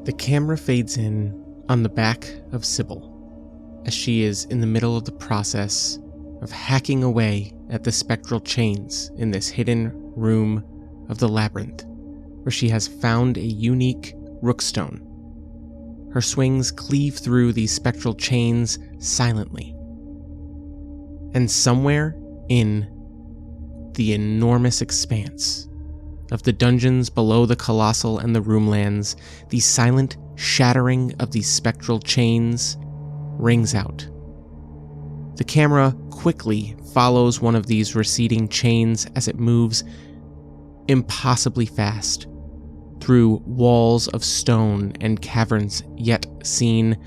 The camera fades in on the back of Sybil as she is in the middle of the process of hacking away at the spectral chains in this hidden room of the labyrinth, where she has found a unique rookstone. Her swings cleave through these spectral chains silently. And somewhere in the enormous expanse of the dungeons below the Colostle and the Roomlands, the silent shattering of these spectral chains rings out. The camera quickly follows one of these receding chains as it moves impossibly fast through walls of stone and caverns yet seen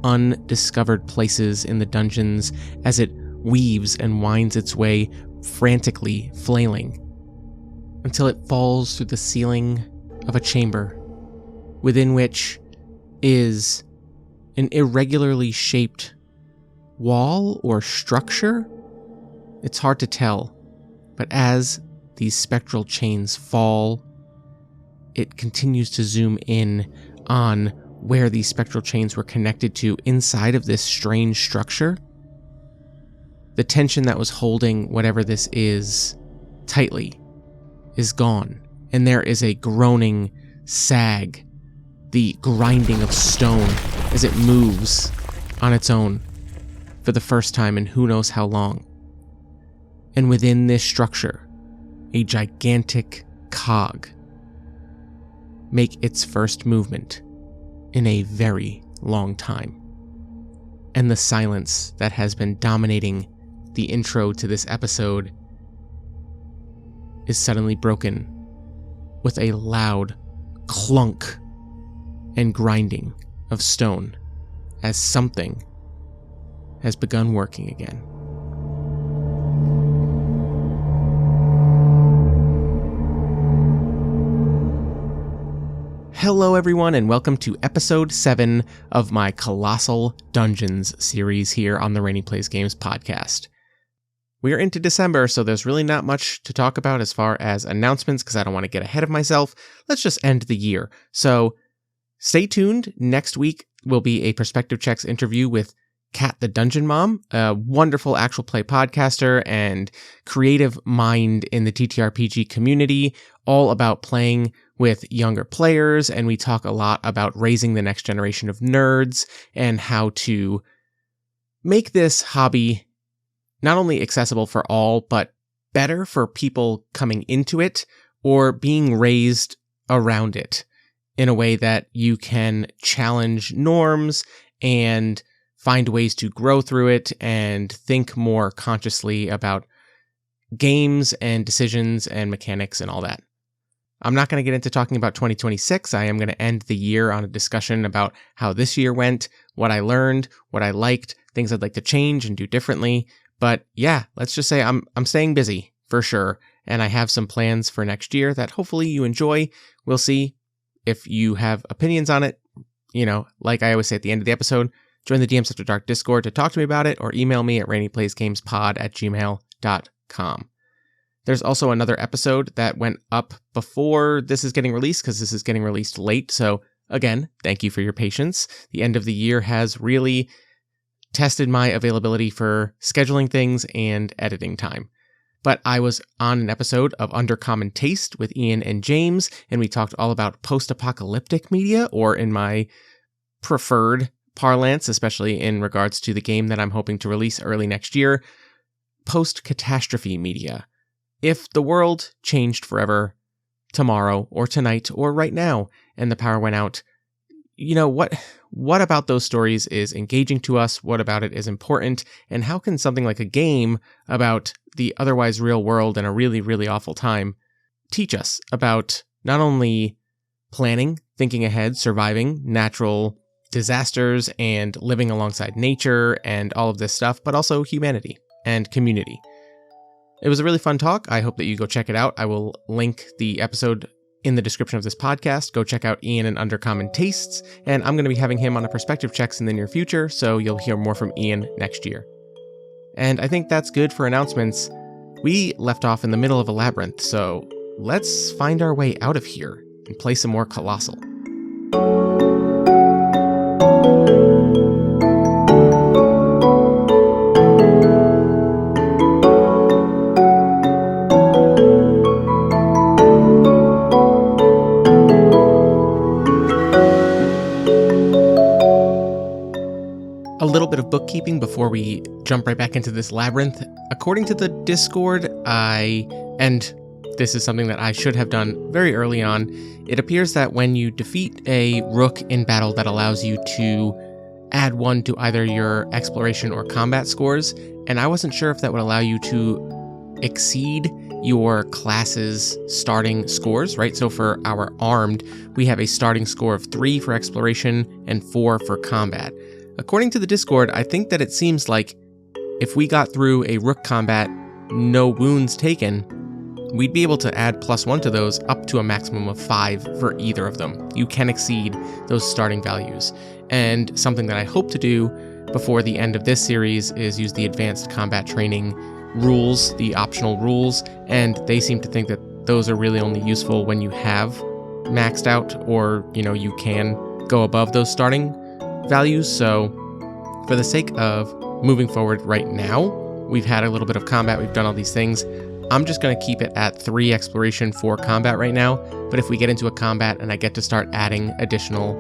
undiscovered places in the dungeons as it weaves and winds its way, frantically flailing, until it falls through the ceiling of a chamber, within which is an irregularly shaped wall or structure. It's hard to tell, but as these spectral chains fall, it continues to zoom in on where these spectral chains were connected to inside of this strange structure. The tension that was holding whatever this is tightly is gone, and there is a groaning sag, the grinding of stone as it moves on its own for the first time in who knows how long. And within this structure, a gigantic cog make its first movement in a very long time. And the silence that has been dominating the intro to this episode is suddenly broken with a loud clunk and grinding of stone as something has begun working again. Hello everyone, and welcome to episode 7 of my Colossal Dungeons series here on the Rene Plays Games podcast. We're into December, so there's really not much to talk about as far as announcements because I don't want to get ahead of myself. Let's just end the year. So stay tuned. Next week will be a Perspective Checks interview with Kat the Dungeon Mom, a wonderful actual play podcaster and creative mind in the TTRPG community, all about playing with younger players, and we talk a lot about raising the next generation of nerds and how to make this hobby not only accessible for all, but better for people coming into it or being raised around it in a way that you can challenge norms and find ways to grow through it and think more consciously about games and decisions and mechanics and all that. I'm not going to get into talking about 2026. I am going to end the year on a discussion about how this year went, what I learned, what I liked, things I'd like to change and do differently. But yeah, let's just say I'm staying busy for sure, and I have some plans for next year that hopefully you enjoy. We'll see. If you have opinions on it, like I always say at the end of the episode, join the DMs After Dark Discord to talk to me about it, or email me at reneplaysgamespod@gmail.com. There's also another episode that went up before this is getting released, because this is getting released late. So again, thank you for your patience. The end of the year has really tested my availability for scheduling things and editing time. But I was on an episode of Under Common Taste with Ian and James, and we talked all about post-apocalyptic media, or in my preferred parlance, especially in regards to the game that I'm hoping to release early next year, post-catastrophe media. If the world changed forever tomorrow or tonight or right now and the power went out, what about those stories is engaging to us? What about it is important? And how can something like a game about the otherwise real world and a really, really awful time teach us about not only planning, thinking ahead, surviving natural disasters and living alongside nature and all of this stuff, but also humanity and community? It was a really fun talk. I hope that you go check it out. I will link the episode in the description of this podcast. Go check out Ian and Under Common Tastes, and I'm going to be having him on a Perspective Checks in the near future, so you'll hear more from Ian next year. And I think that's good for announcements. We left off in the middle of a labyrinth, so let's find our way out of here and play some more Colossal. bookkeeping before we jump right back into this labyrinth. According to the Discord, and this is something that I should have done very early on, it appears that when you defeat a rook in battle, that allows you to add 1 to either your exploration or combat scores, and I wasn't sure if that would allow you to exceed your class's starting scores, right? So for our armed, we have a starting score of 3 for exploration and 4 for combat. According to the Discord, I think that it seems like if we got through a rook combat, no wounds taken, we'd be able to add +1 to those up to a maximum of 5 for either of them. You can exceed those starting values. And something that I hope to do before the end of this series is use the advanced combat training rules, the optional rules, and they seem to think that those are really only useful when you have maxed out, or, you can go above those starting values. So for the sake of moving forward right now, we've had a little bit of combat, we've done all these things. I'm just going to keep it at 3 exploration, 4 combat right now, but if we get into a combat and I get to start adding additional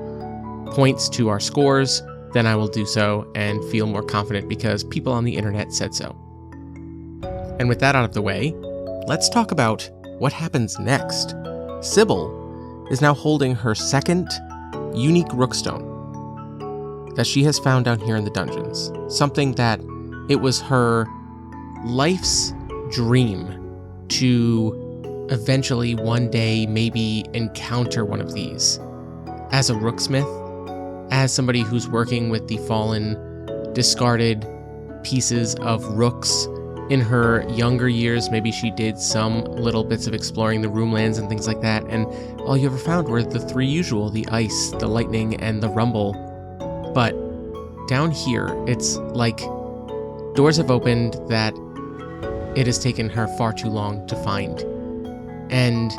points to our scores, then I will do so and feel more confident because people on the internet said so. And with that out of the way, let's talk about what happens next. Sybil is now holding her second unique rookstone that she has found down here in the dungeons. Something that it was her life's dream to eventually one day maybe encounter one of these. As a rooksmith, as somebody who's working with the fallen, discarded pieces of rooks. In her younger years, maybe she did some little bits of exploring the roomlands and things like that, and all you ever found were the 3 usual, the ice, the lightning, and the rumble. But down here, it's like doors have opened that it has taken her far too long to find. And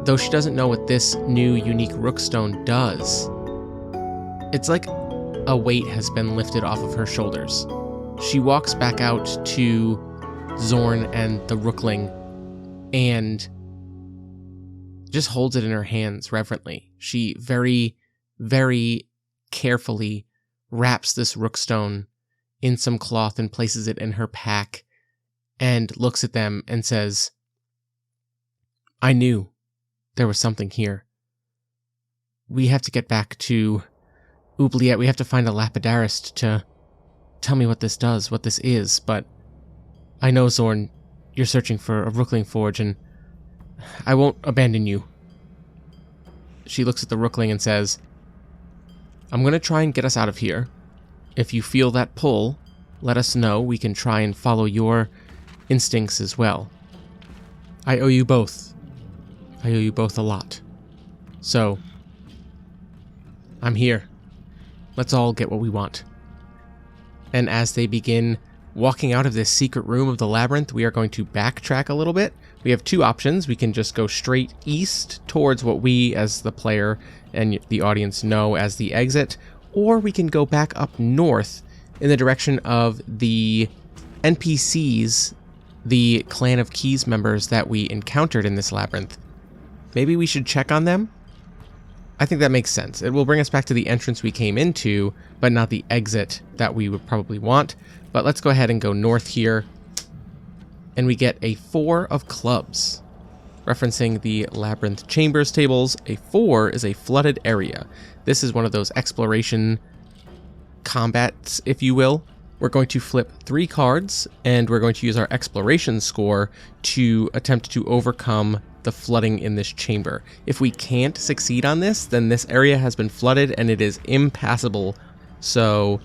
though she doesn't know what this new unique rookstone does, it's like a weight has been lifted off of her shoulders. She walks back out to Zorn and the Rookling and just holds it in her hands reverently. She very, very carefully wraps this rookstone in some cloth and places it in her pack and looks at them and says, "I knew there was something here. We have to get back to Oubliette. We have to find a lapidarist to tell me what this does, what this is, but I know, Zorn, you're searching for a Rookling Forge, and I won't abandon you." She looks at the Rookling and says, "I'm going to try and get us out of here. If you feel that pull, let us know. We can try and follow your instincts as well. I owe you both. I owe you both a lot. So, I'm here. Let's all get what we want." And as they begin walking out of this secret room of the labyrinth, we are going to backtrack a little bit. We have 2 options. We can just go straight east towards what we as the player and the audience know as the exit, or we can go back up north in the direction of the NPCs, the Clan of Keys members that we encountered in this labyrinth. Maybe we should check on them? I think that makes sense. It will bring us back to the entrance we came into, but not the exit that we would probably want. But let's go ahead and go north here. And we get a 4 of clubs. Referencing the Labyrinth Chambers tables, a 4 is a flooded area. This is one of those exploration combats, if you will. We're going to flip 3 cards, and we're going to use our exploration score to attempt to overcome the flooding in this chamber. If we can't succeed on this, then this area has been flooded and it is impassable. So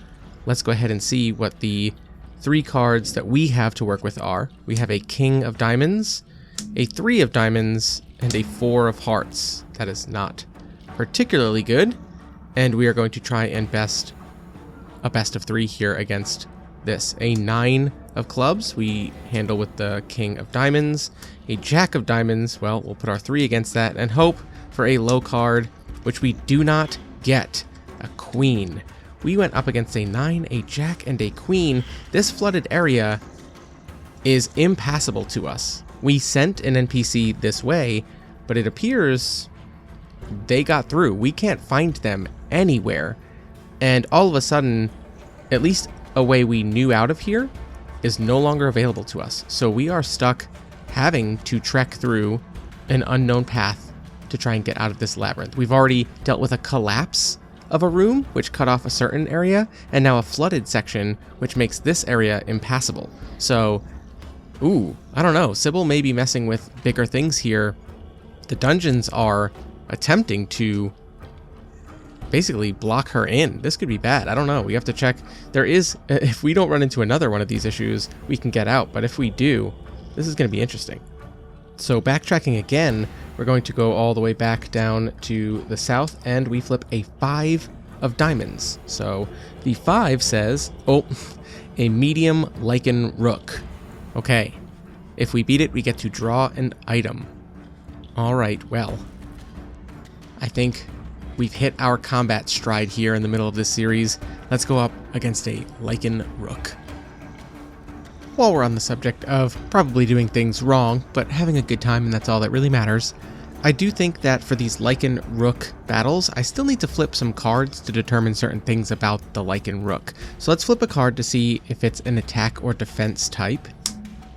let's go ahead and see what the 3 cards that we have to work with are. We have a King of Diamonds, a 3 of Diamonds, and a 4 of Hearts. That is not particularly good. And we are going to try and a best of 3 here against this. A 9 of Clubs, we handle with the King of Diamonds. A Jack of Diamonds, well, we'll put our 3 against that and hope for a low card, which we do not get. A Queen. We went up against a 9, a Jack, and a Queen. This flooded area is impassable to us. We sent an NPC this way, but it appears they got through. We can't find them anywhere. And all of a sudden, at least a way we knew out of here is no longer available to us. So we are stuck having to trek through an unknown path to try and get out of this labyrinth. We've already dealt with a collapse of a room, which cut off a certain area, and now a flooded section, which makes this area impassable. So, I don't know. Sybil may be messing with bigger things here. The dungeons are attempting to basically block her in. This could be bad. I don't know. We have to check. If we don't run into another one of these issues, we can get out. But if we do, this is going to be interesting. So backtracking again, we're going to go all the way back down to the south, and we flip a 5 of diamonds. So the 5 says, a medium lichen rook. Okay. If we beat it, we get to draw an item. All right, well, I think we've hit our combat stride here in the middle of this series. Let's go up against a lichen rook. While we're on the subject of probably doing things wrong, but having a good time, and that's all that really matters, I do think that for these lichen rook battles, I still need to flip some cards to determine certain things about the lichen rook. So let's flip a card to see if it's an attack or defense type.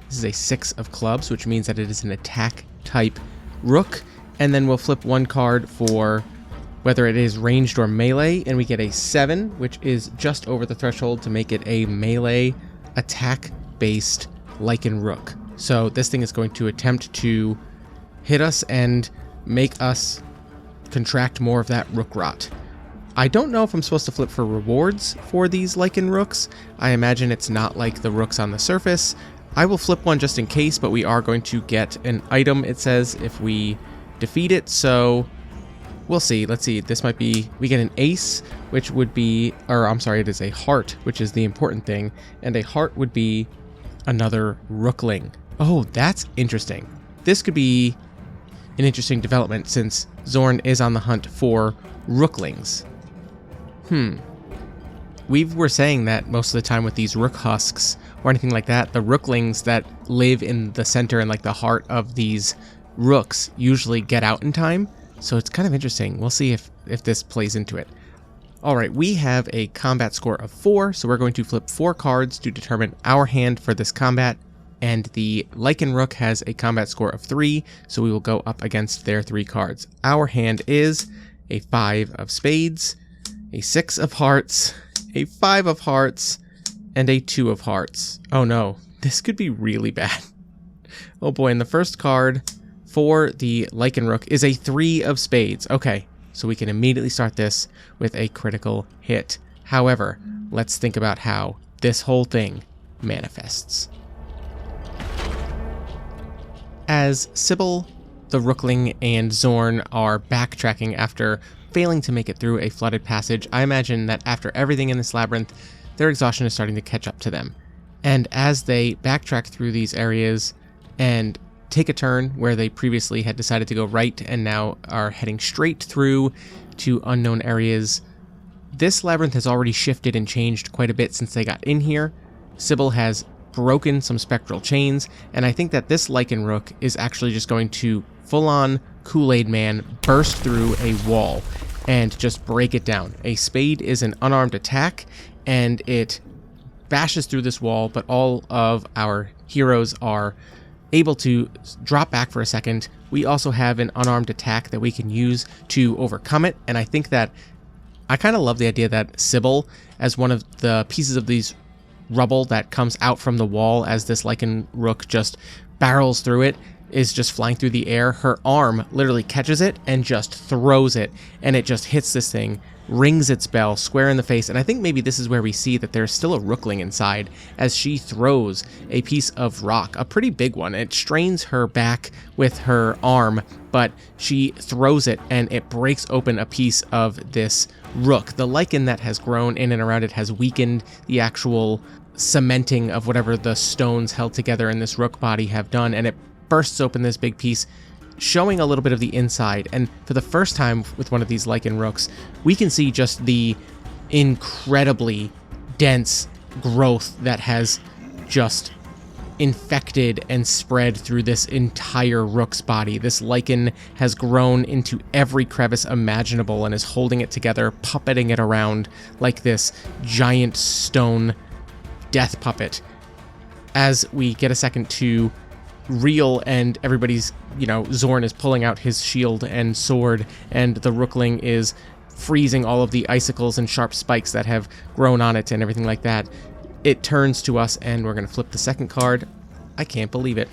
This is a 6 of clubs, which means that it is an attack type rook. And then we'll flip one card for whether it is ranged or melee, and we get a 7, which is just over the threshold to make it a melee attack-based lichen rook. So this thing is going to attempt to hit us and make us contract more of that rook rot. I don't know if I'm supposed to flip for rewards for these lichen rooks. I imagine it's not like the rooks on the surface. I will flip one just in case, but we are going to get an item, it says, if we defeat it, so we'll see. Let's see. This might be, we get an ace, which would be, or I'm sorry, it is a heart, which is the important thing, and a heart would be another rookling. Oh, that's interesting. This could be an interesting development since Zorn is on the hunt for rooklings. We were saying that most of the time with these rook husks or anything like that, the rooklings that live in the center and like the heart of these rooks usually get out in time. So it's kind of interesting. We'll see if this plays into it. All right, we have a combat score of 4, so we're going to flip 4 cards to determine our hand for this combat. And the lichen rook has a combat score of 3, so we will go up against their 3 cards. Our hand is a 5 of spades, a 6 of hearts, a 5 of hearts, and a 2 of hearts. Oh no, this could be really bad. Oh boy, and the first card for the lichen rook is a 3 of spades. Okay, so we can immediately start this with a critical hit. However, let's think about how this whole thing manifests. As Sybil, the rookling, and Zorn are backtracking after failing to make it through a flooded passage, I imagine that after everything in this labyrinth, their exhaustion is starting to catch up to them. And as they backtrack through these areas and take a turn where they previously had decided to go right and now are heading straight through to unknown areas, this labyrinth has already shifted and changed quite a bit since they got in here. Sybil has broken some spectral chains, and I think that this lichen rook is actually just going to full-on Kool-Aid Man burst through a wall and just break it down. A spade is an unarmed attack, and it bashes through this wall, but all of our heroes are able to drop back for a second. We also have an unarmed attack that we can use to overcome it, and I think that I kind of love the idea that Sybil, as one of the pieces of these rubble that comes out from the wall as this lichen rook just barrels through it, is just flying through the air. Her arm literally catches it and just throws it, and it just hits this thing, rings its bell square in the face. And I think maybe this is where we see that there's still a rookling inside as she throws a piece of rock, a pretty big one. It strains her back with her arm, but she throws it and it breaks open a piece of this rook. The lichen that has grown in and around it has weakened the actual cementing of whatever the stones held together in this rook body have done, and it bursts open this big piece, showing a little bit of the inside. And for the first time with one of these lichen rooks, we can see just the incredibly dense growth that has just infected and spread through this entire rook's body. This lichen has grown into every crevice imaginable and is holding it together, puppeting it around like this giant stone death puppet. As we get a second to reel and everybody's, Zorn is pulling out his shield and sword, and the rookling is freezing all of the icicles and sharp spikes that have grown on it and everything like that. It turns to us, and we're going to flip the second card. I can't believe it.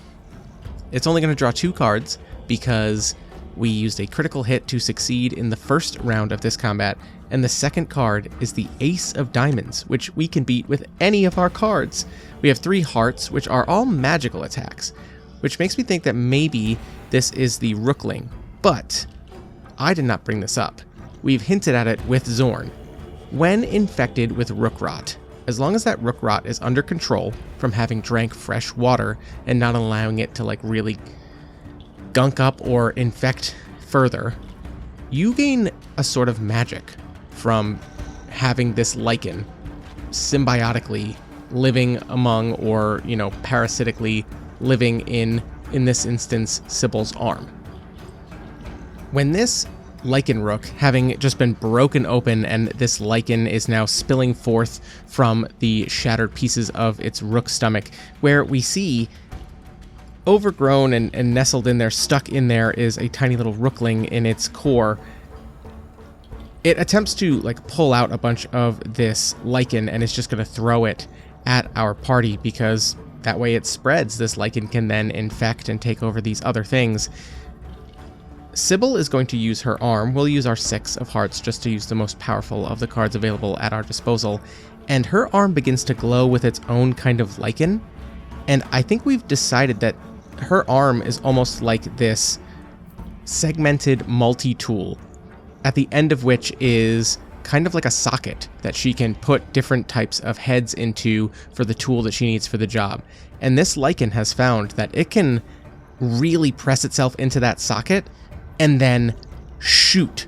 It's only going to draw 2 cards because we used a critical hit to succeed in the first round of this combat, and the second card is the Ace of Diamonds, which we can beat with any of our cards. We have 3 hearts, which are all magical attacks, which makes me think that maybe this is the rookling, but I did not bring this up. We've hinted at it with Zorn. When infected with rook rot, as long as that rook rot is under control from having drank fresh water and not allowing it to really gunk up or infect further, you gain a sort of magic from having this lichen symbiotically living among, or parasitically living in this instance, Sybil's arm. When this lichen rook, having just been broken open and this lichen is now spilling forth from the shattered pieces of its rook stomach, where we see overgrown and nestled in there, stuck in there, is a tiny little rookling in its core. It attempts to pull out a bunch of this lichen, and it's just going to throw it at our party, because that way it spreads. This lichen can then infect and take over these other things. Sybil is going to use her arm. We'll use our 6 of hearts just to use the most powerful of the cards available at our disposal. And her arm begins to glow with its own kind of lichen. And I think we've decided that her arm is almost like this segmented multi-tool, at the end of which is kind of like a socket that she can put different types of heads into for the tool that she needs for the job. And this lichen has found that it can really press itself into that socket and then shoot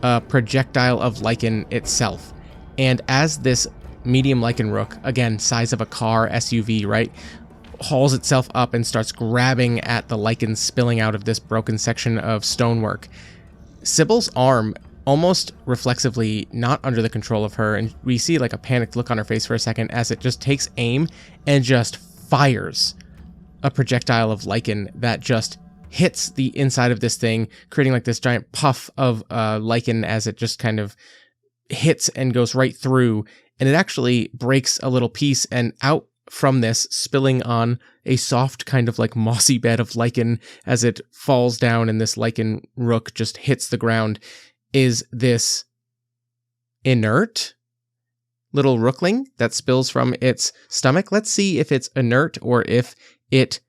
a projectile of lichen itself. And as this medium lichen rook, again, size of a car, SUV, right, hauls itself up and starts grabbing at the lichen spilling out of this broken section of stonework, Sybil's arm, almost reflexively not under the control of her, and we see a panicked look on her face for a second as it just takes aim and just fires a projectile of lichen that just hits the inside of this thing, creating this giant puff of lichen as it just kind of hits and goes right through, and it actually breaks a little piece, and out from this, spilling on a soft kind of mossy bed of lichen as it falls down and this lichen rook just hits the ground, is this inert little rookling that spills from its stomach. Let's see if it's inert or if it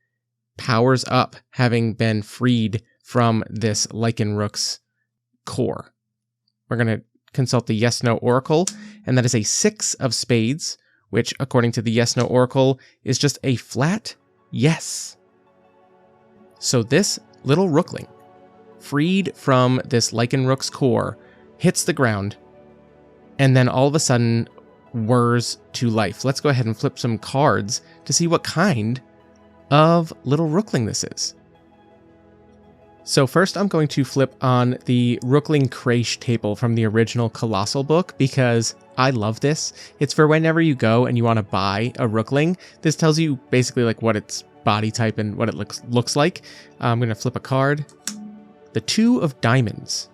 powers up, having been freed from this lichen rook's core. We're going to consult the yes-no oracle, and that is a 6 of spades, which, according to the yes-no oracle, is just a flat yes. So this little rookling, freed from this lichen rook's core, hits the ground, and then all of a sudden whirs to life. Let's go ahead and flip some cards to see what kind of little rookling this is. So first I'm going to flip on the Rookling Creche table from the original Colossal book, because I love this. It's for whenever you go and you want to buy a rookling. This tells you basically what its body type and what it looks like. I'm going to flip a card. The 2 of Diamonds.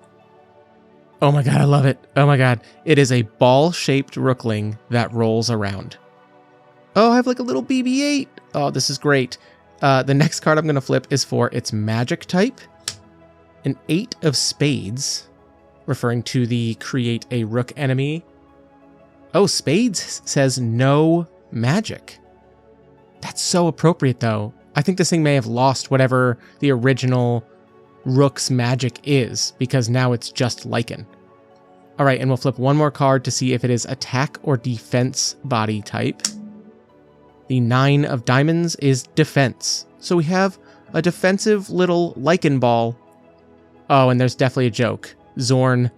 Oh my god, I love it. Oh my god. It is a ball-shaped rookling that rolls around. Oh, I have a little BB-8. Oh, this is great. The next card I'm going to flip is for its magic type. An 8 of Spades, referring to the create a rook enemy. Oh, Spades says no magic. That's so appropriate, though. I think this thing may have lost whatever the original rook's magic is, because now it's just lichen. All right, and we'll flip one more card to see if it is attack or defense body type. The 9 of Diamonds is defense. So we have a defensive little lichen ball. Oh, and there's definitely a joke. Zorn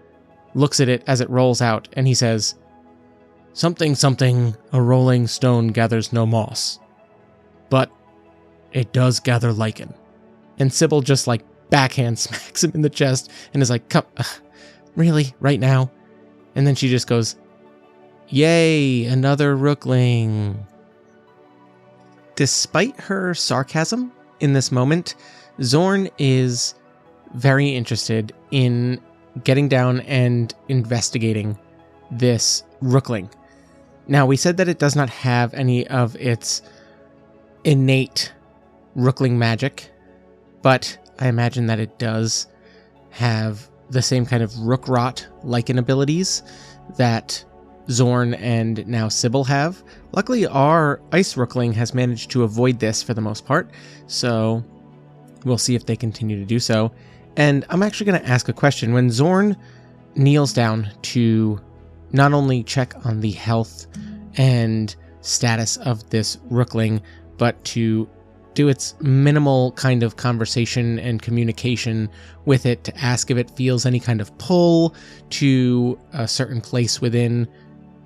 looks at it as it rolls out, and he says, "Something, something, a rolling stone gathers no moss. But it does gather lichen." And Sybil just backhand smacks him in the chest and is like, really? Right now? And then she just goes, "Yay, another rookling." Despite her sarcasm in this moment, Zorn is very interested in getting down and investigating this rookling. Now, we said that it does not have any of its innate rookling magic, but I imagine that it does have the same kind of rook rot lichen abilities that Zorn and now Sybil have. Luckily, our ice rookling has managed to avoid this for the most part, so we'll see if they continue to do so. And I'm actually going to ask a question. When Zorn kneels down to not only check on the health and status of this rookling, but to do its minimal kind of conversation and communication with it to ask if it feels any kind of pull to a certain place within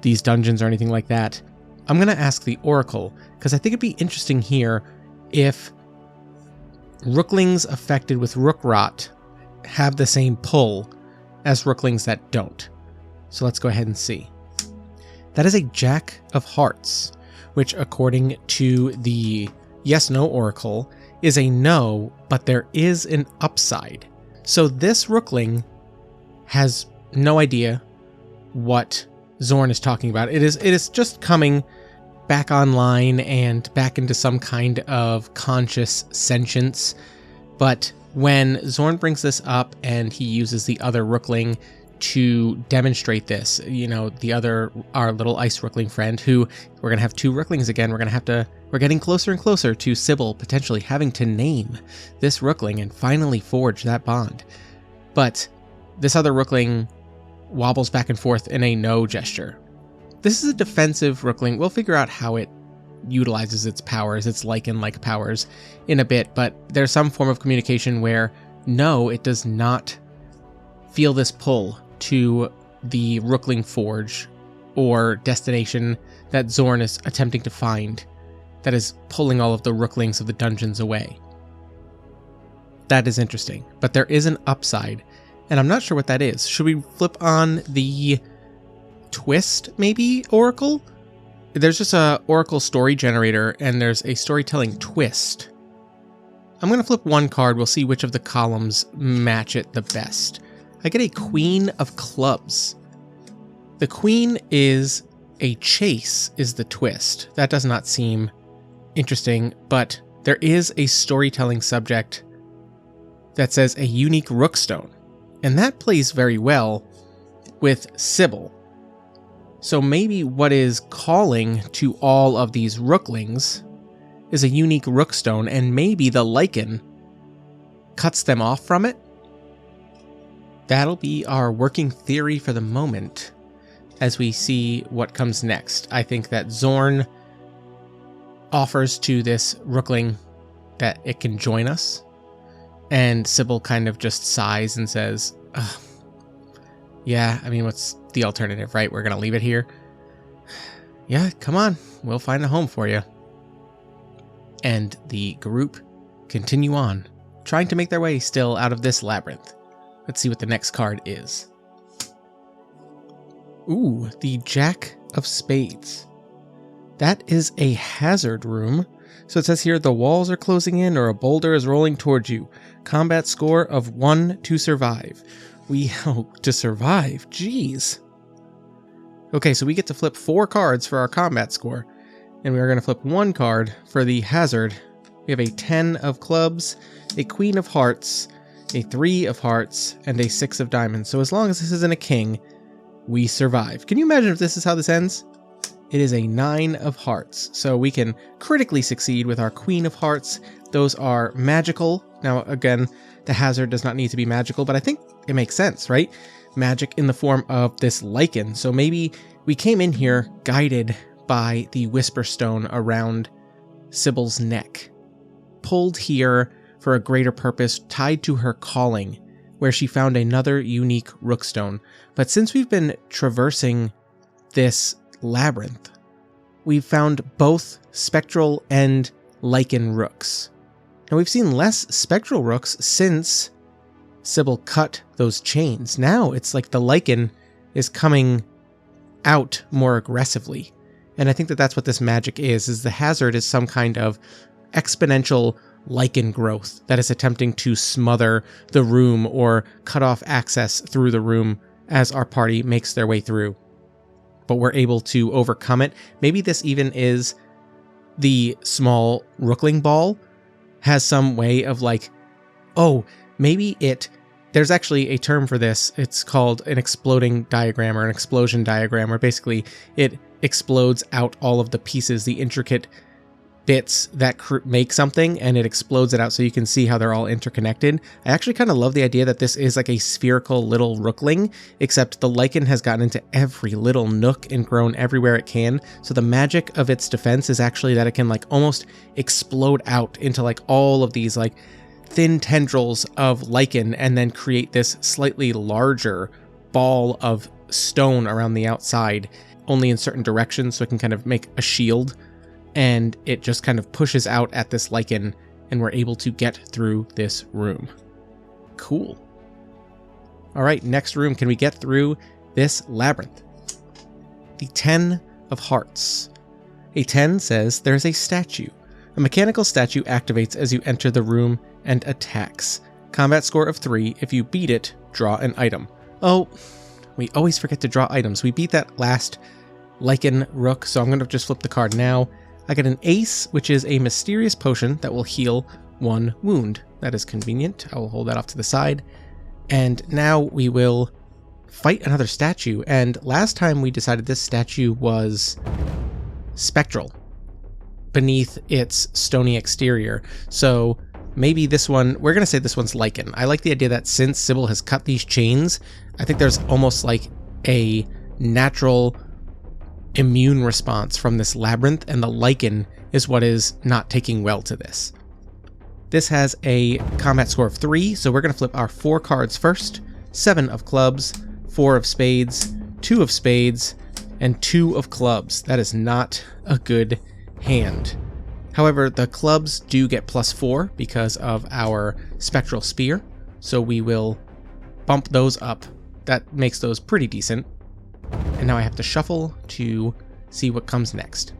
these dungeons or anything like that, I'm going to ask the Oracle, because I think it'd be interesting here if rooklings affected with rook rot have the same pull as rooklings that don't. So let's go ahead and see. That is a Jack of Hearts, which according to the yes/no Oracle is a no, but there is an upside. So this rookling has no idea what Zorn is talking about. It is just coming back online and back into some kind of conscious sentience. But when Zorn brings this up and he uses the other rookling to demonstrate this, our little ice rookling friend, who we're going to have two rooklings again. We're getting closer and closer to Sybil potentially having to name this rookling and finally forge that bond. But this other rookling wobbles back and forth in a no gesture. This is a defensive rookling. We'll figure out how it utilizes its powers, its lichen-like powers, in a bit, but there's some form of communication where, no, it does not feel this pull to the Rookling Forge or destination that Zorn is attempting to find that is pulling all of the rooklings of the dungeons away. That is interesting, but there is an upside, and I'm not sure what that is. Should we flip on the twist, maybe, Oracle? There's just a Oracle story generator, and there's a storytelling twist. I'm going to flip one card. We'll see which of the columns match it the best. I get a Queen of Clubs. The Queen is a chase, is the twist. That does not seem interesting, but there is a storytelling subject that says a unique rookstone, and that plays very well with Sybil. So maybe what is calling to all of these rooklings is a unique rookstone, and maybe the lichen cuts them off from it. That'll be our working theory for the moment as we see what comes next. I think that Zorn offers to this rookling that it can join us, and Sybil kind of just sighs and says, yeah, I mean, what's the alternative, right? We're going to leave it here. Yeah, come on. We'll find a home for you. And the group continue on, trying to make their way still out of this labyrinth. Let's see what the next card is. Ooh, the Jack of Spades. That is a hazard room. So it says here, the walls are closing in or a boulder is rolling towards you. Combat score of 1 to survive. We hope to survive. Jeez. Okay, so we get to flip 4 cards for our combat score. And we are going to flip 1 card for the hazard. We have a 10 of clubs, a Queen of Hearts, a 3 of hearts, and a 6 of diamonds. So as long as this isn't a king, we survive. Can you imagine if this is how this ends? It is a 9 of hearts. So we can critically succeed with our Queen of Hearts. Those are magical. Now, again, the hazard does not need to be magical, but I think it makes sense, right? Magic in the form of this lichen. So maybe we came in here guided by the Whisper Stone around Sybil's neck, pulled here for a greater purpose, tied to her calling, where she found another unique rookstone. But since we've been traversing this labyrinth, we've found both spectral and lichen rooks. Now, we've seen less spectral rooks since Sybil cut those chains. Now it's like the lichen is coming out more aggressively. And I think that that's what this magic is the hazard is some kind of exponential lichen growth that is attempting to smother the room or cut off access through the room as our party makes their way through. But we're able to overcome it. Maybe this even is the small rookling ball has some way of like, oh, maybe there's actually a term for this. It's called an exploding diagram or an explosion diagram, where basically it explodes out all of the pieces, the intricate bits that make something, and it explodes it out so you can see how they're all interconnected. I actually kind of love the idea that this is like a spherical little rookling, except the lichen has gotten into every little nook and grown everywhere it can. So the magic of its defense is actually that it can like almost explode out into like all of these like thin tendrils of lichen and then create this slightly larger ball of stone around the outside, only in certain directions, so it can kind of make a shield. And it just kind of pushes out at this lichen, and we're able to get through this room. Cool. All right, next room. Can we get through this labyrinth? The 10 of Hearts. A 10 says there's a statue. A mechanical statue activates as you enter the room and attacks. Combat score of 3. If you beat it, draw an item. Oh, we always forget to draw items. We beat that last lichen rook, so I'm going to just flip the card now. I get an ace, which is a mysterious potion that will heal 1 wound. That is convenient. I will hold that off to the side. And now we will fight another statue. And last time we decided this statue was spectral beneath its stony exterior. So maybe this one, we're going to say this one's lichen. I like the idea that since Sybil has cut these chains, I think there's almost like a natural immune response from this labyrinth, and the lichen is what is not taking well to this. This has a combat score of 3, so we're going to flip our 4 cards first. 7 of clubs, 4 of spades, 2 of spades, and 2 of clubs. That is not a good hand. However, the clubs do get +4 because of our spectral spear, so we will bump those up. That makes those pretty decent. And now I have to shuffle to see what comes next.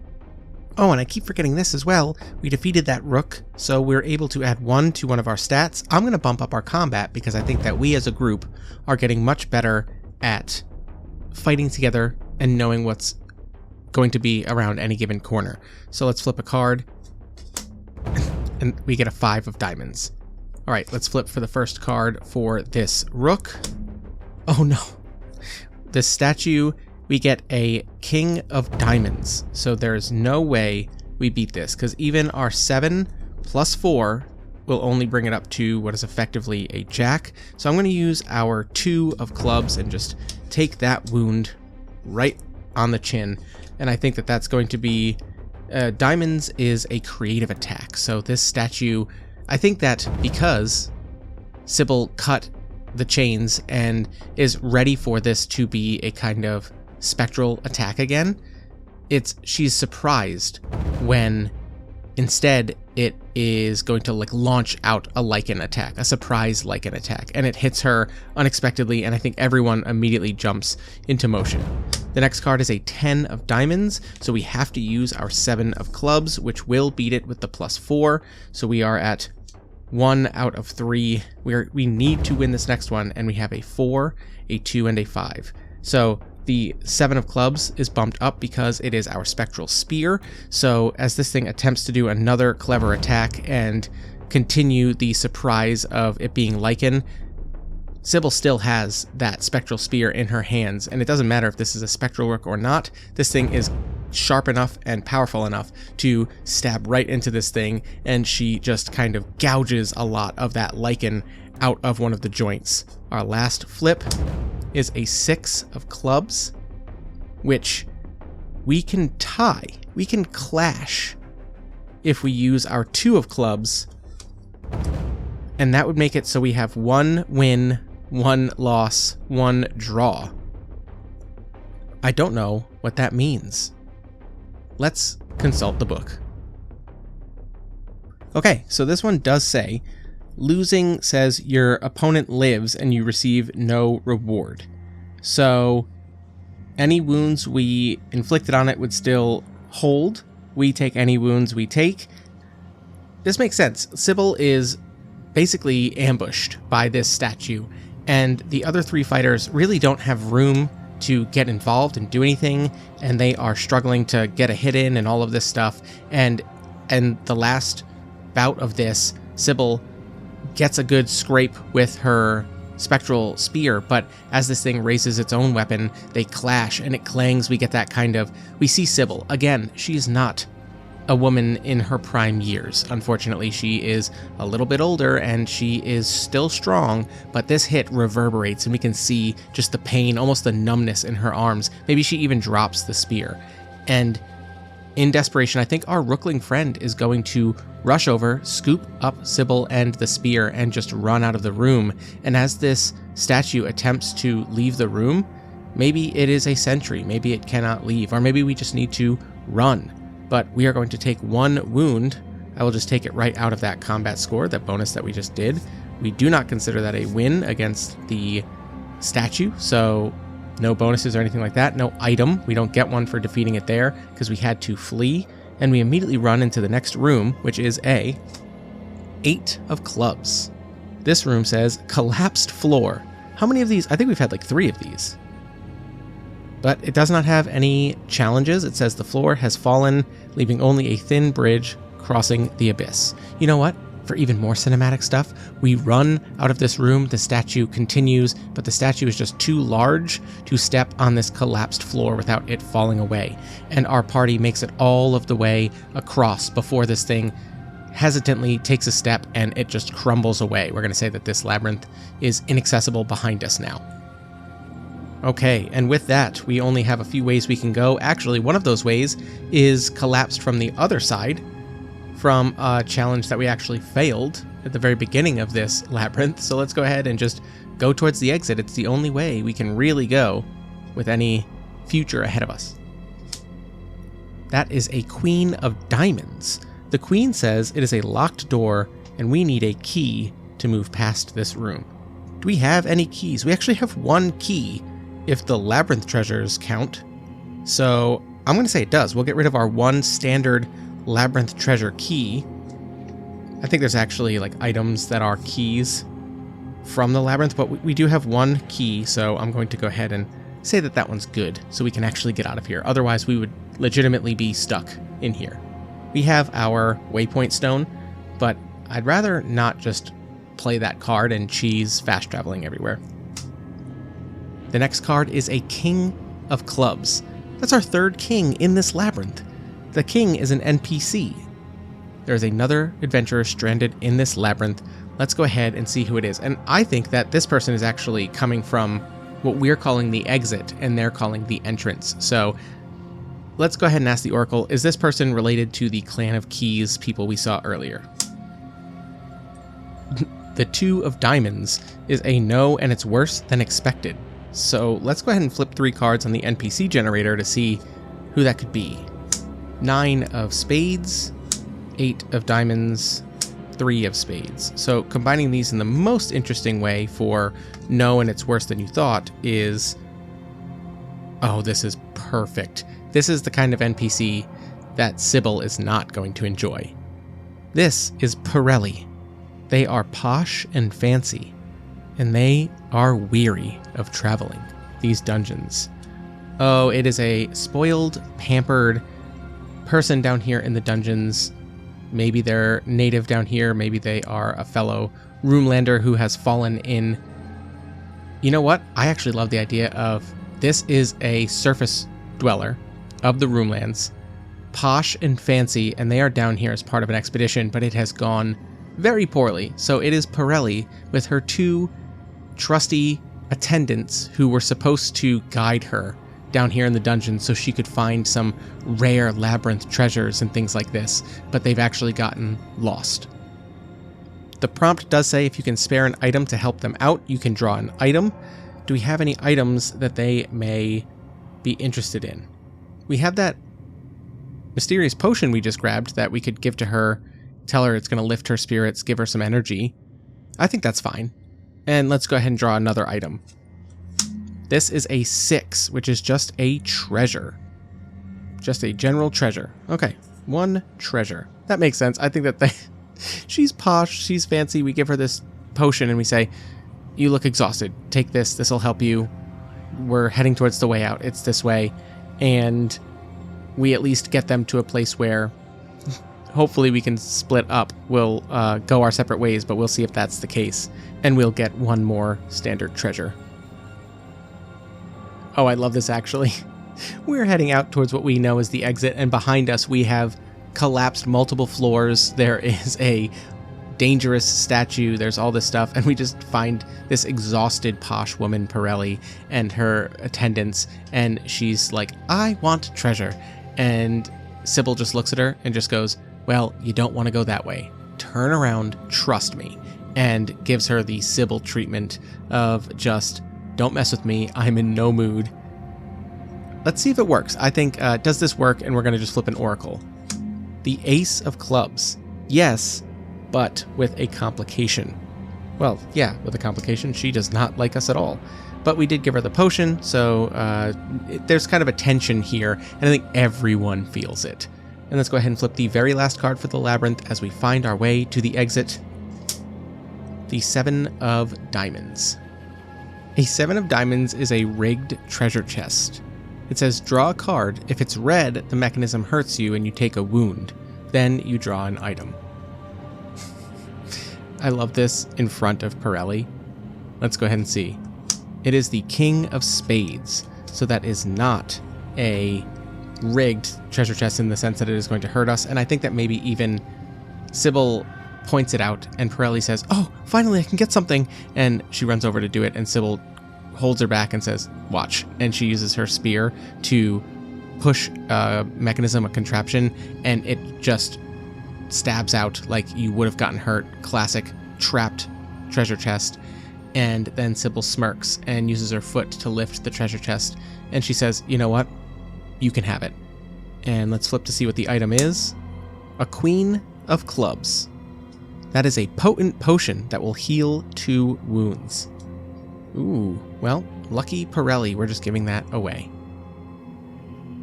Oh, and I keep forgetting this as well. We defeated that rook, so we're able to add 1 to one of our stats. I'm going to bump up our combat because I think that we as a group are getting much better at fighting together and knowing what's going to be around any given corner. So let's flip a card, and we get a 5 of diamonds. All right, let's flip for the first card for this rook. Oh no. This statue, we get a king of diamonds. So there's no way we beat this, because even our 7 + 4 will only bring it up to what is effectively a jack. So I'm going to use our 2 of clubs and just take that wound right on the chin. And I think that that's going to be... diamonds is a creative attack. So this statue, I think that because Sybil cut the chains and is ready for this to be a kind of spectral attack again, she's surprised when instead it is going to like launch out a lichen attack, a surprise lichen attack, and it hits her unexpectedly, and I think everyone immediately jumps into motion. The next card is a 10 of diamonds, so we have to use our 7 of clubs, which will beat it with the +4, so we are at 1 out of 3. We need to win this next one, and we have a 4, a 2, and a 5. So the 7 of clubs is bumped up because it is our spectral spear. So as this thing attempts to do another clever attack and continue the surprise of it being lichen, Sybil still has that spectral spear in her hands, and it doesn't matter if this is a spectral rook or not. This thing is sharp enough and powerful enough to stab right into this thing, and she just kind of gouges a lot of that lichen out of one of the joints. Our last flip is a 6 of clubs, which we can tie. We can clash if we use our 2 of clubs, and that would make it so we have 1 win, 1 loss, 1 draw. I don't know what that means. Let's consult the book. Okay, so this one does say, losing says your opponent lives and you receive no reward. So Any wounds we inflicted on it would still hold. We take any wounds we take. This makes sense. Sybil is basically ambushed by this statue, and the other 3 fighters really don't have room to get involved and do anything, and they are struggling to get a hit in and all of this stuff. And the last bout of this, Sybil gets a good scrape with her spectral spear, but as this thing raises its own weapon, they clash and it clangs. We get that kind of... We see Sybil. Again, she's not a woman in her prime years. Unfortunately, she is a little bit older and she is still strong, but this hit reverberates and we can see just the pain, almost the numbness in her arms. Maybe she even drops the spear. And in desperation, I think our Rookling friend is going to rush over, scoop up Sybil and the spear, and just run out of the room. And as this statue attempts to leave the room, maybe it is a sentry, maybe it cannot leave, or maybe we just need to run. But we are going to take 1 wound. I will just take it right out of that combat score, that bonus that we just did. We do not consider that a win against the statue, so no bonuses or anything like that. No item. We don't get one for defeating it there because we had to flee. And we immediately run into the next room, which is a 8 of clubs. This room says collapsed floor. How many of these? I think we've had like 3 of these. But it does not have any challenges. It says the floor has fallen, leaving only a thin bridge crossing the abyss. You know what? For even more cinematic stuff, we run out of this room, the statue continues, but the statue is just too large to step on this collapsed floor without it falling away. And our party makes it all of the way across before this thing hesitantly takes a step and it just crumbles away. We're going to say that this labyrinth is inaccessible behind us now. Okay, and with that, we only have a few ways we can go. Actually, one of those ways is collapsed from the other side, from a challenge that we actually failed at the very beginning of this labyrinth. So let's go ahead and just go towards the exit. It's the only way we can really go with any future ahead of us. That is a Queen of Diamonds. The Queen says it is a locked door and we need a key to move past this room. Do we have any keys? We actually have 1 key if the labyrinth treasures count. So I'm going to say it does. We'll get rid of our 1 standard labyrinth treasure key. I think there's actually like items that are keys from the labyrinth, but we do have 1 key, so I'm going to go ahead and say that that one's good so we can actually get out of here. Otherwise we would legitimately be stuck in here. We have our waypoint stone, but I'd rather not just play that card and cheese fast traveling everywhere. The next card is a King of Clubs. That's our 3rd king in this labyrinth. The king is an NPC. There's another adventurer stranded in this labyrinth. Let's go ahead and see who it is. And I think that this person is actually coming from what we're calling the exit and they're calling the entrance. So let's go ahead and ask the Oracle, is this person related to the Clan of Keys people we saw earlier? The 2 of Diamonds is a no, and it's worse than expected. So let's go ahead and flip 3 cards on the NPC generator to see who that could be. 9 of Spades, 8 of Diamonds, 3 of Spades. So combining these in the most interesting way for no and it's worse than you thought is... Oh, this is perfect. This is the kind of NPC that Sybil is not going to enjoy. This is Pirelli. They are posh and fancy, and they are weary of traveling these dungeons. Oh, it is a spoiled, pampered person down here in the dungeons. Maybe they're native down here. Maybe they are a fellow Roomlander who has fallen in. You know what? I actually love the idea of this is a surface dweller of the Roomlands, posh and fancy, and they are down here as part of an expedition, but it has gone very poorly. So it is Pirelli with her 2 trusty attendants who were supposed to guide her down here in the dungeon so she could find some rare labyrinth treasures and things like this, but they've actually gotten lost. The prompt does say if you can spare an item to help them out, you can draw an item. Do we have any items that they may be interested in? We have that mysterious potion we just grabbed that we could give to her, tell her it's going to lift her spirits, give her some energy. I think that's fine. And let's go ahead and draw another item. This is a 6, which is just a treasure. Just a general treasure. Okay, 1 treasure. That makes sense. I think that she's posh, she's fancy. We give her this potion and we say, you look exhausted. Take this. This will help you. We're heading towards the way out. It's this way. And we at least get them to a place where hopefully we can split up. We'll go our separate ways, but we'll see if that's the case. And we'll get 1 more standard treasure. Oh, I love this actually. We're heading out towards what we know is the exit, and behind us we have collapsed multiple floors. There is a dangerous statue, there's all this stuff, and we just find this exhausted posh woman, Pirelli, and her attendants, and she's like, I want treasure. And Sybil just looks at her and just goes, well, you don't want to go that way. Turn around, trust me, and gives her the Sybil treatment of just, don't mess with me, I'm in no mood. Let's see if it works. I think, does this work? And we're going to just flip an oracle. The Ace of Clubs. Yes, but with a complication. Well, yeah, with a complication. She does not like us at all. But we did give her the potion, so there's kind of a tension here, and I think everyone feels it. And let's go ahead and flip the very last card for the labyrinth as we find our way to the exit. The 7 of Diamonds. A 7 of Diamonds is a rigged treasure chest. It says, draw a card. If it's red, the mechanism hurts you and you take a wound. Then you draw an item. I love this in front of Pirelli. Let's go ahead and see. It is the King of Spades. So that is not a rigged treasure chest in the sense that it is going to hurt us. And I think that maybe even Sybil points it out and Pirelli says, oh, finally I can get something. And she runs over to do it and Sybil holds her back and says, watch. And she uses her spear to push a mechanism, a contraption, and it just stabs out like you would have gotten hurt. Classic trapped treasure chest. And then Sybil smirks and uses her foot to lift the treasure chest. And she says, you know what? You can have it. And let's flip to see what the item is. A Queen of Clubs. That is a potent potion that will heal 2 wounds. Ooh, well, lucky Pirelli, we're just giving that away.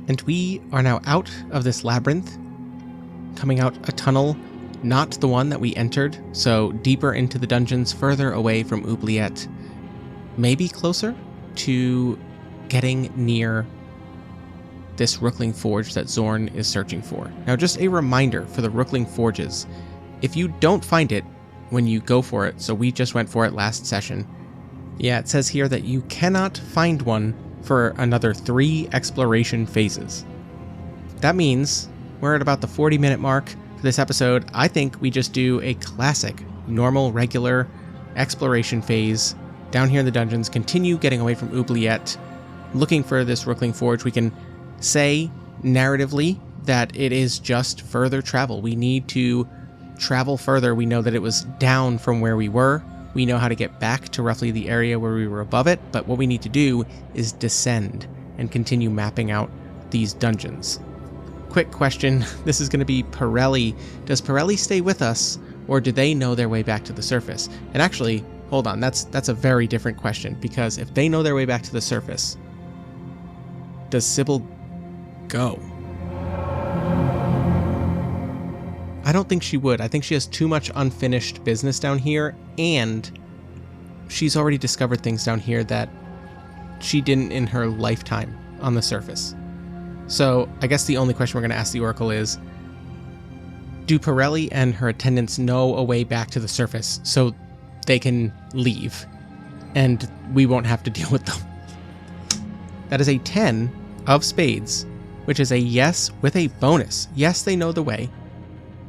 And we are now out of this labyrinth, coming out a tunnel, not the one that we entered, so deeper into the dungeons, further away from Oubliette, maybe closer to getting near this Rookling Forge that Zorn is searching for. Now, just a reminder for the Rookling Forges, if you don't find it when you go for it, so we just went for it last session, yeah, it says here that you cannot find one for another 3 exploration phases. That means we're at about the 40-minute mark for this episode. I think we just do a classic, normal, regular exploration phase down here in the dungeons, continue getting away from Oubliette, looking for this Rookling Forge. We can say narratively that it is just further travel. We need to travel further. We know that it was down from where we were. We know how to get back to roughly the area where we were above it, but what we need to do is descend and continue mapping out these dungeons. Quick question, this is going to be Pirelli. Does Pirelli stay with us, or do they know their way back to the surface? And actually, hold on, that's a very different question, because if they know their way back to the surface, does Sybil go? I don't think she would. I think she has too much unfinished business down here, and she's already discovered things down here that she didn't in her lifetime on the surface. So I guess the only question we're going to ask the Oracle is, do Pirelli and her attendants know a way back to the surface so they can leave and we won't have to deal with them? That is a 10 of spades, which is a yes with a bonus. Yes, they know the way.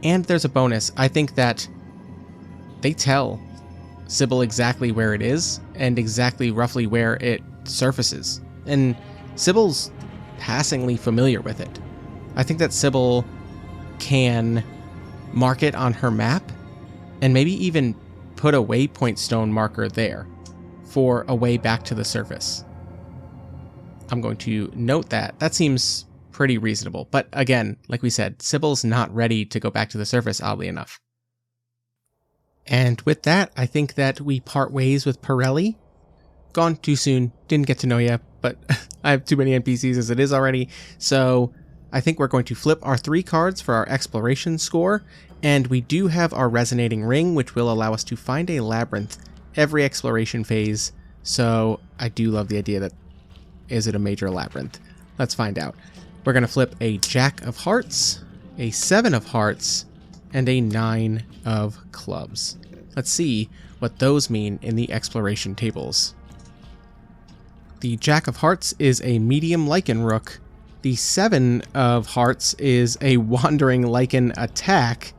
And there's a bonus. I think that they tell Sybil exactly where it is and exactly roughly where it surfaces. And Sybil's passingly familiar with it. I think that Sybil can mark it on her map and maybe even put a waypoint stone marker there for a way back to the surface. I'm going to note that. That seems pretty reasonable. But again, like we said, Sybil's not ready to go back to the surface, oddly enough. And with that, I think that we part ways with Pirelli. gone too soon, didn't get to know you, but I have too many NPCs as it is already, so I think we're going to flip our 3 cards for our exploration score, and we do have our resonating ring, which will allow us to find a labyrinth every exploration phase, so I do love the idea that, is it a major labyrinth? Let's find out. We're going to flip a Jack of Hearts, a 7 of Hearts, and a 9 of Clubs. Let's see what those mean in the exploration tables. The Jack of Hearts is a medium lichen rook. The 7 of Hearts is a wandering lichen attack.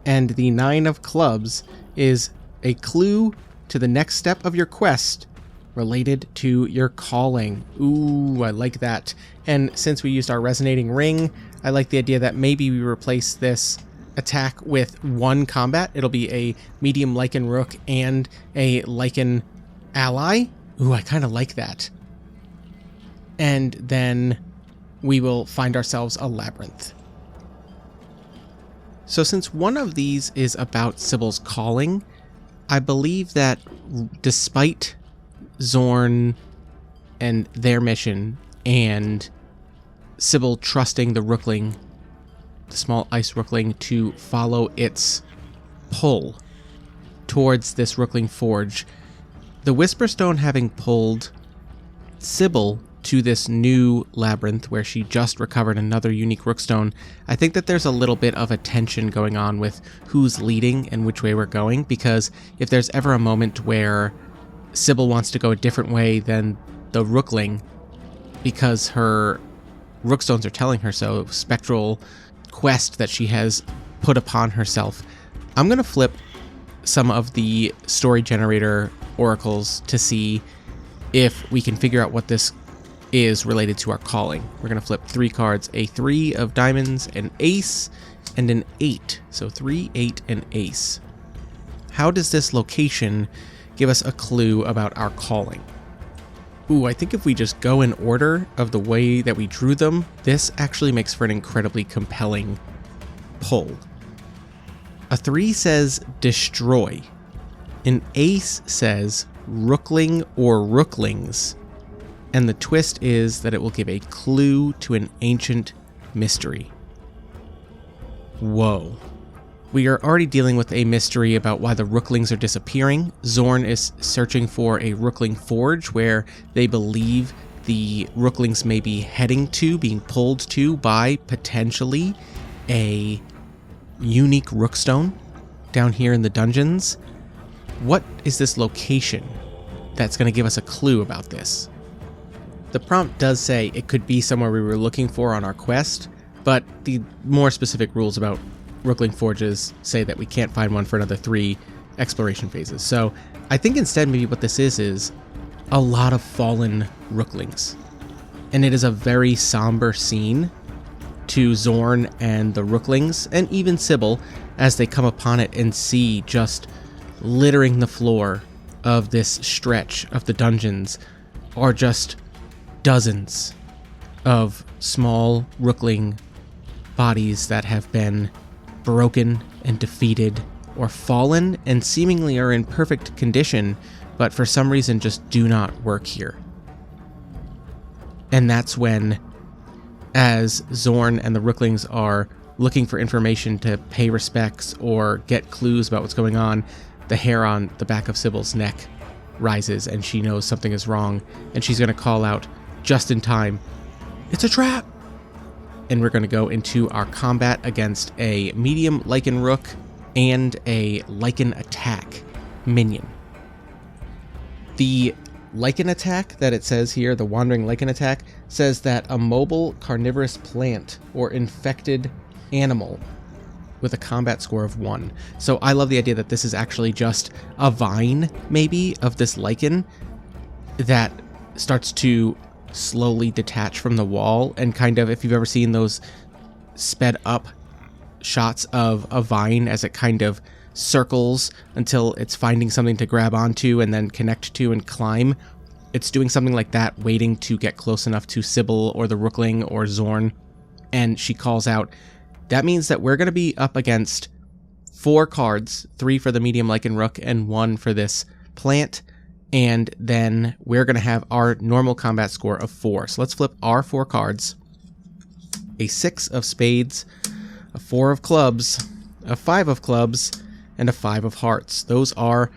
And the 9 of Clubs is a clue to the next step of your quest related to your calling. Ooh, I like that. And since we used our resonating ring, I like the idea that maybe we replace this attack with 1 combat. It'll be a medium lichen rook and a lichen ally. Ooh, I kind of like that. And then we will find ourselves a labyrinth. So since one of these is about Sybil's calling, I believe that despite Zorn and their mission and Sybil trusting the rookling, the small ice rookling, to follow its pull towards this Rookling Forge, the Whisperstone having pulled Sybil to this new labyrinth where she just recovered another unique rookstone, I think that there's a little bit of a tension going on with who's leading and which way we're going, because if there's ever a moment where Sybil wants to go a different way than the rookling because her rookstones are telling her so, spectral quest that she has put upon herself, I'm going to flip some of the story generator oracles to see if we can figure out what this is related to our calling. We're going to flip 3 cards, a 3 of diamonds, an ace, and an 8. So 3, 8, and ace. How does this location give us a clue about our calling? Ooh, I think if we just go in order of the way that we drew them, this actually makes for an incredibly compelling pull. A 3 says destroy. An ace says rookling or rooklings. And the twist is that it will give a clue to an ancient mystery. Whoa. We are already dealing with a mystery about why the rooklings are disappearing. Zorn is searching for a Rookling Forge where they believe the rooklings may be heading to, being pulled to by potentially a unique rookstone down here in the dungeons. What is this location that's going to give us a clue about this? The prompt does say it could be somewhere we were looking for on our quest, but the more specific rules about Rookling Forges say that we can't find one for another 3 exploration phases. So I think instead maybe what this is a lot of fallen rooklings. And it is a very somber scene to Zorn and the rooklings, and even Sybil, as they come upon it and see just littering the floor of this stretch of the dungeons are just dozens of small rookling bodies that have been broken and defeated or fallen and seemingly are in perfect condition, but for some reason just do not work here. And that's when, as Zorn and the rooklings are looking for information to pay respects or get clues about what's going on, the hair on the back of Sybil's neck rises and she knows something is wrong, and she's going to call out just in time, "It's a trap!" And we're going to go into our combat against a medium lichen rook and a lichen attack minion. The lichen attack that it says here, the wandering lichen attack, says that a mobile carnivorous plant or infected animal with a combat score of 1. So I love the idea that this is actually just a vine, maybe, of this lichen that starts to slowly detach from the wall, and kind of, if you've ever seen those sped up shots of a vine as it kind of circles until it's finding something to grab onto and then connect to and climb, it's doing something like that, waiting to get close enough to Sybil or the rookling or Zorn, and she calls out. That means that we're going to be up against 4 cards, 3 for the medium lichen rook and 1 for this plant, and then we're going to have our normal combat score of 4. So let's flip our 4 cards. A 6 of spades, a 4 of clubs, a 5 of clubs, and a 5 of hearts. Those are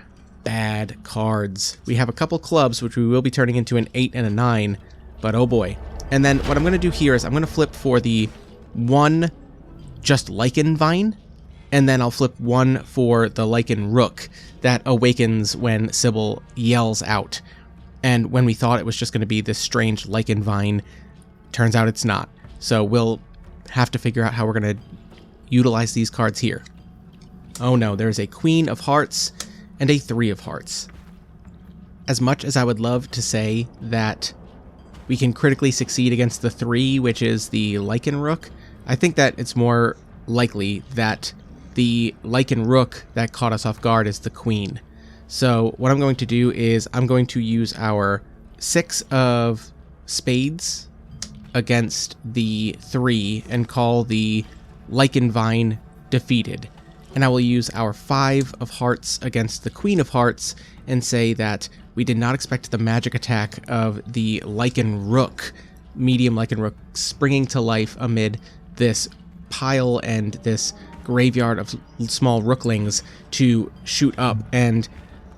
bad cards. We have a couple clubs, which we will be turning into an 8 and a 9, but oh boy. And then what I'm going to do here is I'm going to flip for the 1 just lichen vine, and then I'll flip 1 for the lichen rook that awakens when Sybil yells out. And when we thought it was just going to be this strange lichen vine, turns out it's not. So we'll have to figure out how we're going to utilize these cards here. Oh no, there's a queen of hearts and a 3 of hearts. As much as I would love to say that we can critically succeed against the 3, which is the lichen rook, I think that it's more likely that the lichen rook that caught us off guard is the queen. So what I'm going to do is I'm going to use our 6 of spades against the 3 and call the lichen vine defeated. And I will use our 5 of hearts against the queen of hearts and say that we did not expect the magic attack of the lichen rook, medium lichen rook, springing to life amid this pile and this graveyard of small rooklings to shoot up. And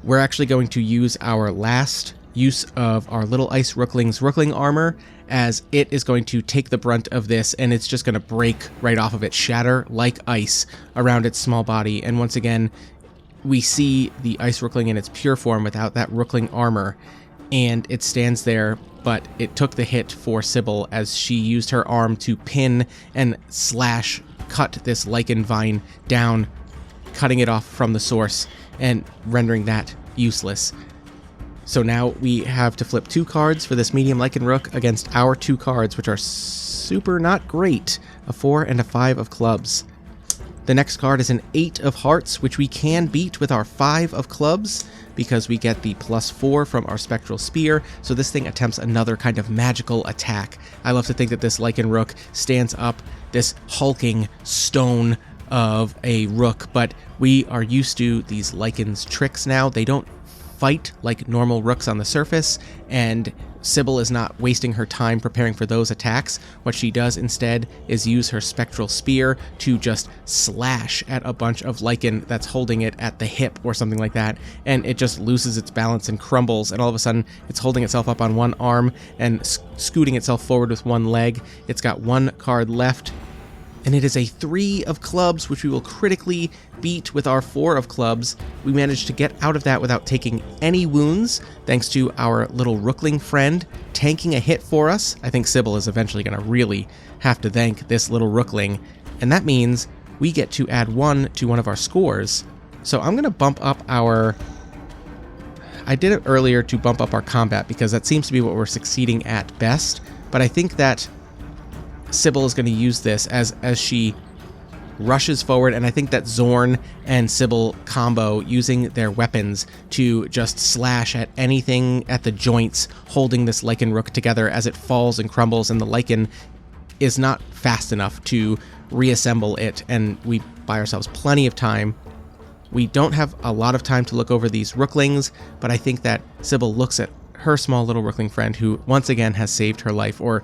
we're actually going to use our last use of our little ice rookling's rookling armor, as it is going to take the brunt of this, and it's just going to break right off of it, shatter like ice around its small body. And once again, we see the ice rookling in its pure form without that rookling armor, and it stands there, but it took the hit for Sybil as she used her arm to pin and slash, cut this lichen vine down, cutting it off from the source and rendering that useless. So now we have to flip 2 cards for this medium lichen rook against our 2 cards, which are super not great, a 4 and a 5 of clubs. The next card is an 8 of hearts, which we can beat with our 5 of clubs because we get the +4 from our spectral spear, so this thing attempts another kind of magical attack. I love to think that this lichen rook stands up, this hulking stone of a rook, but we are used to these lichens tricks now. They don't fight like normal rooks on the surface, and Sybil is not wasting her time preparing for those attacks. What she does instead is use her spectral spear to just slash at a bunch of lichen that's holding it at the hip or something like that, and it just loses its balance and crumbles, and all of a sudden it's holding itself up on one arm and scooting itself forward with one leg. It's got 1 card left, and it is a 3 of clubs, which we will critically beat with our 4 of clubs. We managed to get out of that without taking any wounds, thanks to our little rookling friend tanking a hit for us. I think Sybil is eventually going to really have to thank this little rookling, and that means we get to add 1 to one of our scores. So I'm going to bump up our... I did it earlier to bump up our combat because that seems to be what we're succeeding at best, but I think that Sybil is going to use this as she rushes forward, and I think that Zorn and Sybil combo using their weapons to just slash at anything at the joints holding this lichen rook together as it falls and crumbles, and the lichen is not fast enough to reassemble it, and we buy ourselves plenty of time. We don't have a lot of time to look over these rooklings, but I think that Sybil looks at her small little rookling friend who once again has saved her life, or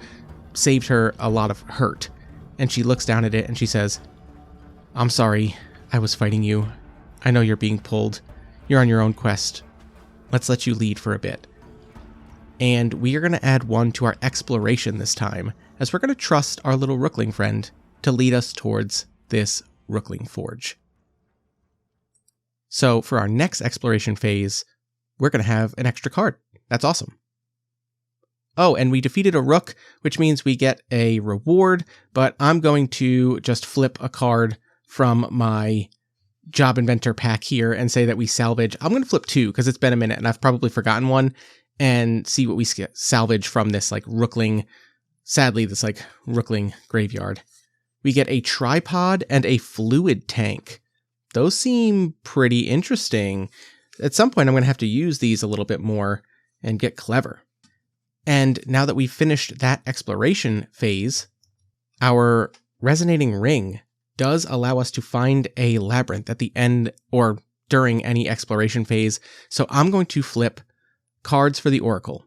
saved her a lot of hurt, and she looks down at it and she says, "I'm sorry, I was fighting you. I know you're being pulled. You're on your own quest. Let's let you lead for a bit." And we are going to add 1 to our exploration this time, as we're going to trust our little rookling friend to lead us towards this Rookling Forge. So for our next exploration phase, we're going to have an extra card. That's awesome. Oh, and we defeated a rook, which means we get a reward, but I'm going to just flip a card from my job inventor pack here and say that we salvage. I'm going to flip 2 because it's been a minute and I've probably forgotten one, and see what we salvage from this rookling, sadly, this rookling graveyard. We get a tripod and a fluid tank. Those seem pretty interesting. At some point, I'm going to have to use these a little bit more and get clever. And now that we've finished that exploration phase, our resonating ring does allow us to find a labyrinth at the end or during any exploration phase. So I'm going to flip cards for the Oracle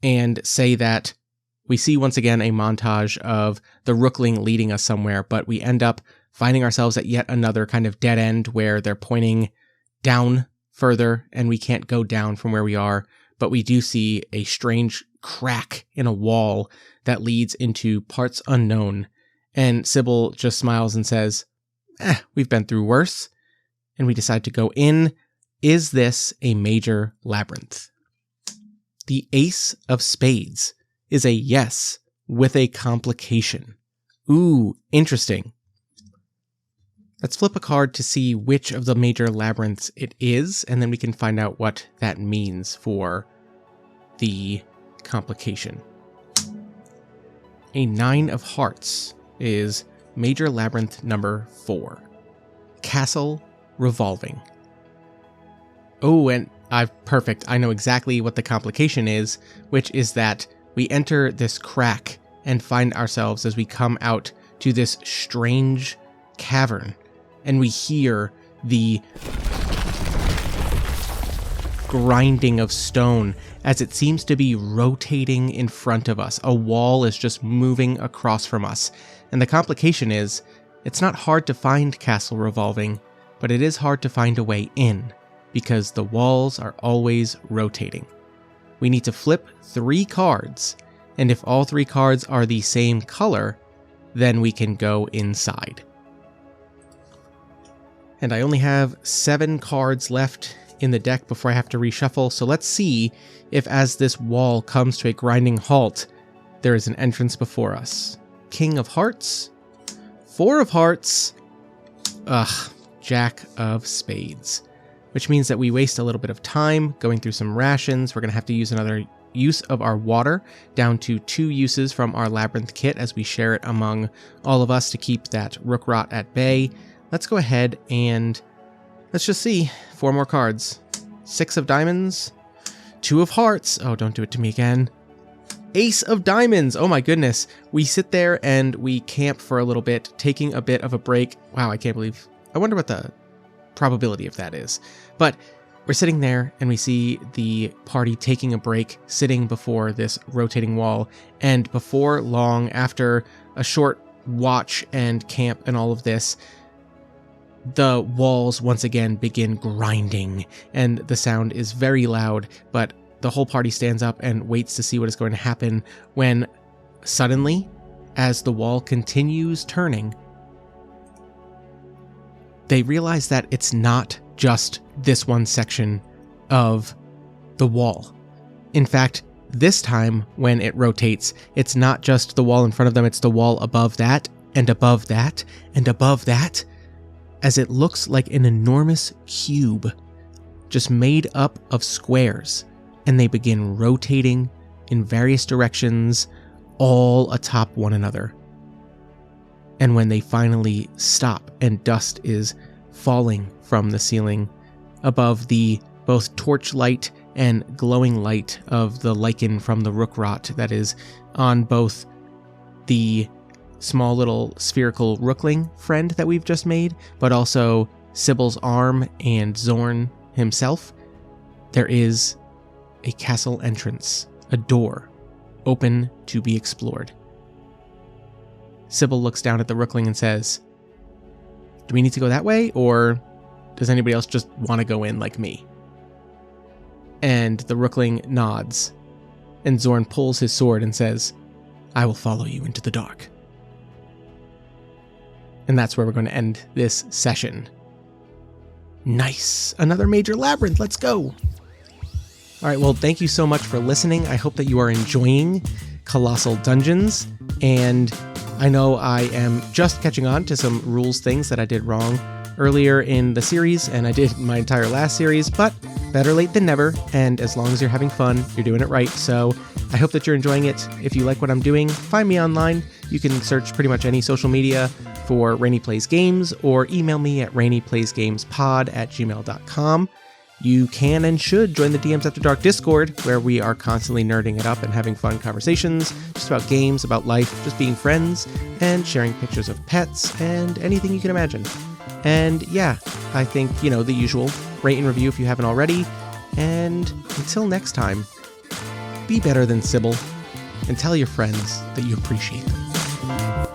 and say that we see once again a montage of the Rookling leading us somewhere, but we end up finding ourselves at yet another kind of dead end where they're pointing down further and we can't go down from where we are, but we do see a strange crack in a wall that leads into parts unknown. And Sybil just smiles and says, we've been through worse. And we decide to go in. Is this a major labyrinth? The Ace of Spades is a yes with a complication. Ooh, interesting. Let's flip a card to see which of the major labyrinths it is, and then we can find out what that means for the complication. A 9 of Hearts is major labyrinth number 4. Castle Revolving. Oh, and perfect. I know exactly what the complication is, which is that we enter this crack and find ourselves as we come out to this strange cavern, and we hear the grinding of stone as it seems to be rotating in front of us. A wall is just moving across from us. And the complication is, it's not hard to find Castle Revolving, but it is hard to find a way in, because the walls are always rotating. We need to flip 3 cards, and if all 3 cards are the same color, then we can go inside. And I only have 7 cards left in the deck before I have to reshuffle, so let's see if as this wall comes to a grinding halt, there is an entrance before us. King of Hearts, 4 of Hearts, Jack of Spades. Which means that we waste a little bit of time going through some rations. We're going to have to use another use of our water, down to 2 uses from our labyrinth kit as we share it among all of us to keep that rook rot at bay. Let's go ahead and let's just see. 4 more cards. 6 of Diamonds, 2 of Hearts. Oh, don't do it to me again. Ace of Diamonds. Oh my goodness. We sit there and we camp for a little bit, taking a bit of a break. Wow, I can't believe. I wonder what the probability of that is. But we're sitting there and we see the party taking a break, sitting before this rotating wall. And before long, after a short watch and camp and all of this, the walls once again begin grinding, and the sound is very loud, but the whole party stands up and waits to see what is going to happen when suddenly, as the wall continues turning, they realize that it's not just this one section of the wall. In fact, this time when it rotates, it's not just the wall in front of them, it's the wall above that, and above that, and above that, as it looks like an enormous cube, just made up of squares, and they begin rotating in various directions, all atop one another. And when they finally stop and dust is falling from the ceiling above the both torchlight and glowing light of the lichen from the rook rot that is on both the small little spherical rookling friend that we've just made, but also Sybil's arm and Zorn himself, there is a castle entrance, a door, open to be explored. Sybil looks down at the rookling and says, "Do we need to go that way, or does anybody else just want to go in like me?" And the rookling nods, and Zorn pulls his sword and says, "I will follow you into the dark." And that's where we're going to end this session. Nice. Another major labyrinth. Let's go. All right. Well, thank you so much for listening. I hope that you are enjoying Colossal Dungeons. And I know I am just catching on to some rules things that I did wrong earlier in the series, and I did my entire last series, but better late than never. And as long as you're having fun, you're doing it right. So I hope that you're enjoying it. If you like what I'm doing, find me online. You can search pretty much any social media for Rene Plays Games, or email me at reneplaysgamespod@gmail.com. You can and should join the DMs After Dark Discord, where we are constantly nerding it up and having fun conversations, just about games, about life, just being friends, and sharing pictures of pets, and anything you can imagine. And yeah, I think, the usual. Rate and review if you haven't already. And until next time, Be better than Sybil, and tell your friends that you appreciate them.